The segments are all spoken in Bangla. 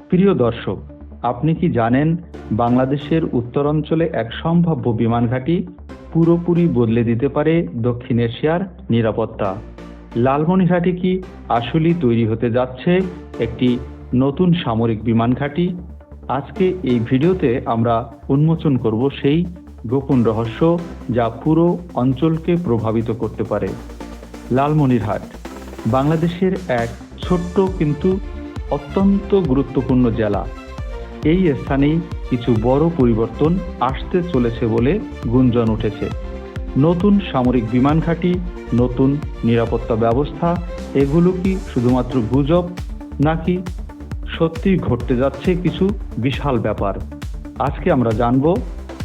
প্রিয় দর্শক, আপনি কি জানেন বাংলাদেশের উত্তরাঞ্চলে এক সম্ভাব্য বিমান ঘাঁটি পুরোপুরি বদলে দিতে পারে দক্ষিণ এশিয়ার নিরাপত্তা? লালমনিরহাটে কি আসলেই তৈরি হতে যাচ্ছে একটি নতুন সামরিক বিমান ঘাঁটি? আজকে এই ভিডিওতে আমরা উন্মোচন করব সেই গোপন রহস্য যা পুরো অঞ্চলকে প্রভাবিত করতে পারে। লালমনিরহাট বাংলাদেশের এক ছোট্ট কিন্তু অত্যন্ত গুরুত্বপূর্ণ জেলা। এই স্থানেই কিছু বড় পরিবর্তন আসতে চলেছে বলে গুঞ্জন উঠেছে। নতুন সামরিক বিমান ঘাঁটি, নতুন নিরাপত্তা ব্যবস্থা, এগুলো কি শুধুমাত্র গুজব, নাকি সত্যিই ঘটতে যাচ্ছে কিছু বিশাল ব্যাপার? আজকে আমরা জানব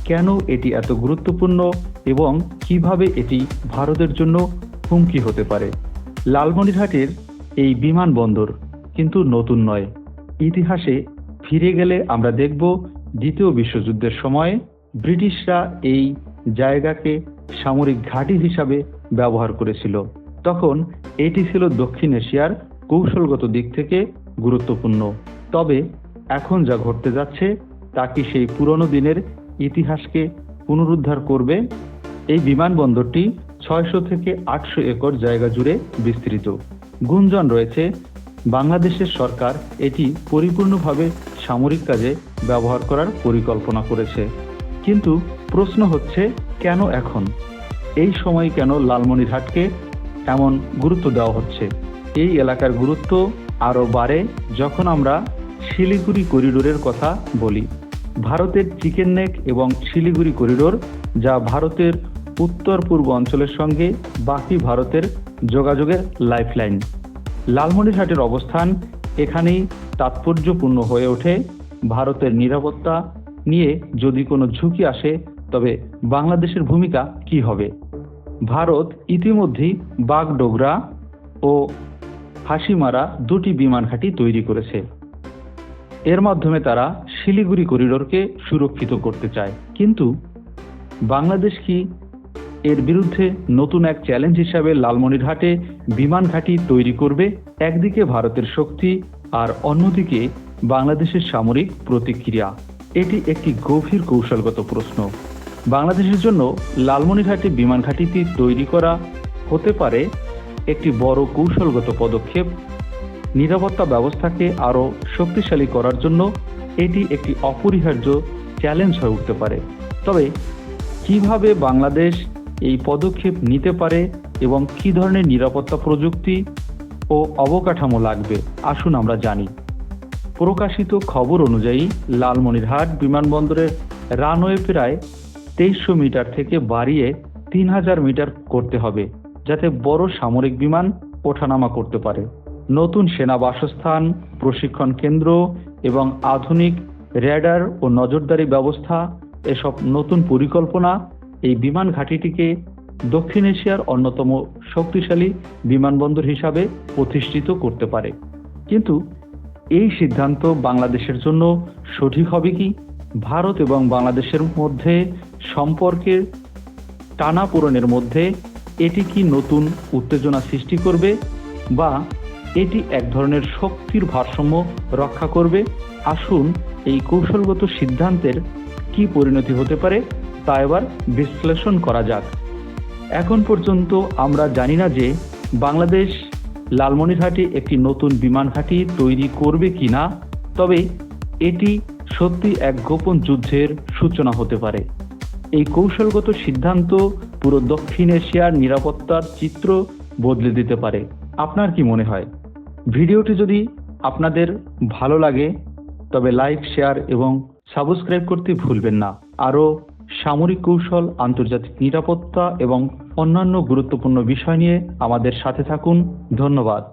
কেন এটি এত গুরুত্বপূর্ণ এবং কিভাবে এটি ভারতের জন্য হুমকি হতে পারে। লালমনিরহাটের এই বিমানবন্দর কিন্তু নতুন নয়। ইতিহাসে ফিরে গেলে আমরা দেখব দ্বিতীয় বিশ্বযুদ্ধের সময় ব্রিটিশরা এই জায়গাকে সামরিক ঘাঁটি হিসাবে ব্যবহার করেছিল। তখন এটি ছিল দক্ষিণ এশিয়ার কৌশলগত দিক থেকে গুরুত্বপূর্ণ। তবে এখন যা ঘটতে যাচ্ছে তা কি সেই পুরনো দিনের ইতিহাসকে পুনরুদ্ধার করবে? এই বিমানবন্দরটি 600 থেকে 800 একর জায়গা জুড়ে বিস্তৃত। গুঞ্জন রয়েছে বাংলাদেশের সরকার এটি পরিপূর্ণভাবে সামরিক কাজে ব্যবহার করার পরিকল্পনা করেছে। কিন্তু প্রশ্ন হচ্ছে, কেন এখন? এই সময় কেন লালমনিরহাটকে এমন গুরুত্ব দেওয়া হচ্ছে? এই এলাকার গুরুত্ব আরও বাড়ে যখন আমরা শিলিগুড়ি করিডোরের কথা বলি। ভারতের চিকেন নেক এবং শিলিগুড়ি করিডোর, যা ভারতের উত্তর পূর্ব অঞ্চলের সঙ্গে বাকি ভারতের যোগাযোগের লাইফলাইন। লালমনিরহাটের অবস্থান এখানেই তাৎপর্যপূর্ণ হয়ে ওঠে। ভারতের নিরাপত্তা নিয়ে যদি কোনো ঝুঁকি আসে, তবে বাংলাদেশের ভূমিকা কি হবে? ভারত ইতিমধ্যেই বাগডোগরা ও হাসিমারা দুটি বিমান ঘাঁটি তৈরি করেছে। এর মাধ্যমে তারা শিলিগুড়ি করিডোরকে সুরক্ষিত করতে চায়। কিন্তু বাংলাদেশ কি এর বিরুদ্ধে নতুন এক চ্যালেঞ্জ হিসাবে লালমনিরহাটে বিমান ঘাঁটি তৈরি করবে? একদিকে ভারতের শক্তি আর অন্যদিকে বাংলাদেশের সামরিক প্রতিক্রিয়া। এটি একটি গভীর কৌশলগত প্রশ্ন। বাংলাদেশের জন্য লালমনিরহাটে বিমান ঘাঁটিটি তৈরি করা হতে পারে একটি বড় কৌশলগত পদক্ষেপ। নিরাপত্তা ব্যবস্থাকে আরও শক্তিশালী করার জন্য এটি একটি অপরিহার্য চ্যালেঞ্জ হয়ে উঠতে পারে। তবে কিভাবে বাংলাদেশ এই পদক্ষেপ নিতে পারে এবং কী ধরনের নিরাপত্তা প্রযুক্তি ও অবকাঠামো লাগবে, আসুন আমরা জানি। প্রকাশিত খবর অনুযায়ী লালমনিরহাট বিমানবন্দরের রানওয়ে প্রায় 2300 মিটার থেকে বাড়িয়ে 3000 মিটার করতে হবে, যাতে বড় সামরিক বিমান ওঠানামা করতে পারে। নতুন সেনা বাসস্থান, প্রশিক্ষণ কেন্দ্র এবং আধুনিক র্যাডার ও নজরদারি ব্যবস্থা, এসব নতুন পরিকল্পনা এই বিমান ঘাঁটিটিকে দক্ষিণ এশিয়ার অন্যতম শক্তিশালী বিমানবন্দর হিসাবে প্রতিষ্ঠিত করতে পারে। কিন্তু এই সিদ্ধান্ত বাংলাদেশের জন্য সঠিক হবে কি? ভারত এবং বাংলাদেশের মধ্যে সম্পর্কের টানাপোড়েনের মধ্যে এটি কি নতুন উত্তেজনা সৃষ্টি করবে, বা এটি এক ধরনের শক্তির ভারসাম্য রক্ষা করবে? আসুন এই কৌশলগত সিদ্ধান্তের কি পরিণতি হতে পারে তা এবার বিশ্লেষণ করা যাক। এখন পর্যন্ত আমরা জানি না যে বাংলাদেশ লালমনিরহাটে একটি নতুন বিমান ঘাঁটি তৈরি করবে কিনা। তবে এটি সত্যি এক গোপন যুদ্ধের সূচনা হতে পারে। এই কৌশলগত সিদ্ধান্ত পুরো দক্ষিণ এশিয়ার নিরাপত্তার চিত্র বদলে দিতে পারে। আপনার কি মনে হয়? ভিডিওটি যদি আপনাদের ভালো লাগে তবে লাইক, শেয়ার এবং সাবস্ক্রাইব করতে ভুলবেন না। আরও সামরিক কৌশল, আন্তর্জাতিক নিরাপত্তা এবং অন্যান্য গুরুত্বপূর্ণ বিষয় নিয়ে আমাদের সাথে থাকুন। ধন্যবাদ।